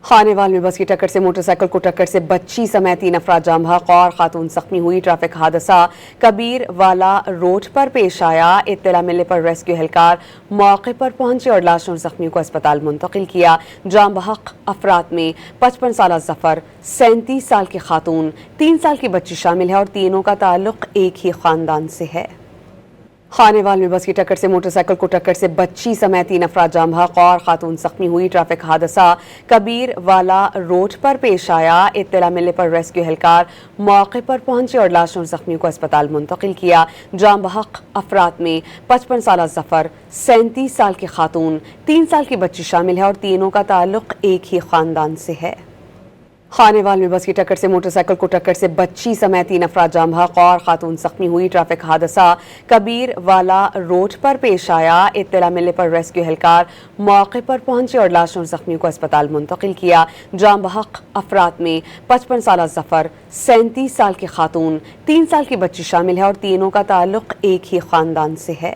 خانیوال میں بس کی ٹکر سے موٹر سائیکل کو ٹکر سے بچی سمیت 3 افراد جاں بحق اور خاتون زخمی ہوئی۔ ٹریفک حادثہ کبیر والا روڈ پر پیش آیا۔ اطلاع ملنے پر ریسکیو اہلکار موقع پر پہنچے اور لاشوں اور زخمیوں کو اسپتال منتقل کیا۔ جاں بحق افراد میں 55 سالہ ظفر، 37 سال کی خاتون، 3 سال کی بچی شامل ہے اور تینوں کا تعلق ایک ہی خاندان سے ہے۔ خانیوال میں بس کی ٹکر سے موٹر سائیکل کو ٹکر سے بچی سمیت 3 افراد جاں بحق اور خاتون زخمی ہوئی۔ ٹریفک حادثہ کبیر والا روڈ پر پیش آیا۔ اطلاع ملنے پر ریسکیو اہلکار موقع پر پہنچے اور لاشوں اور زخمیوں کو اسپتال منتقل کیا۔ جاں بحق افراد میں 55 سالہ ظفر، 37 سال کی خاتون، 3 سال کی بچی شامل ہے اور تینوں کا تعلق ایک ہی خاندان سے ہے۔ خانیوال میں بس کی ٹکر سے موٹر سائیکل کو ٹکر سے بچی سمیت 3 افراد جاں بحق اور خاتون زخمی ہوئی۔ ٹریفک حادثہ کبیر والا روڈ پر پیش آیا۔ اطلاع ملنے پر ریسکیو اہلکار موقع پر پہنچے اور لاشوں اور زخمیوں کو اسپتال منتقل کیا۔ جاں بحق افراد میں 55 سالہ ظفر، 37 سال کی خاتون، 3 سال کی بچی شامل ہے اور تینوں کا خانیوال میں بس کی ٹکر سے موٹر سائیکل کو ٹکر سے بچی سمیت 3 افراد جاں بحق اور خاتون زخمی ہوئی۔ ٹریفک حادثہ کبیر والا روڈ پر پیش آیا۔ اطلاع ملنے پر ریسکیو اہلکار موقع پر پہنچے اور لاشوں اور زخمیوں کو اسپتال منتقل کیا۔ جاں بحق افراد میں 55 سالہ ظفر، 37 سال کی خاتون، 3 سال کی بچی شامل ہے اور تینوں کا تعلق ایک ہی خاندان سے ہے۔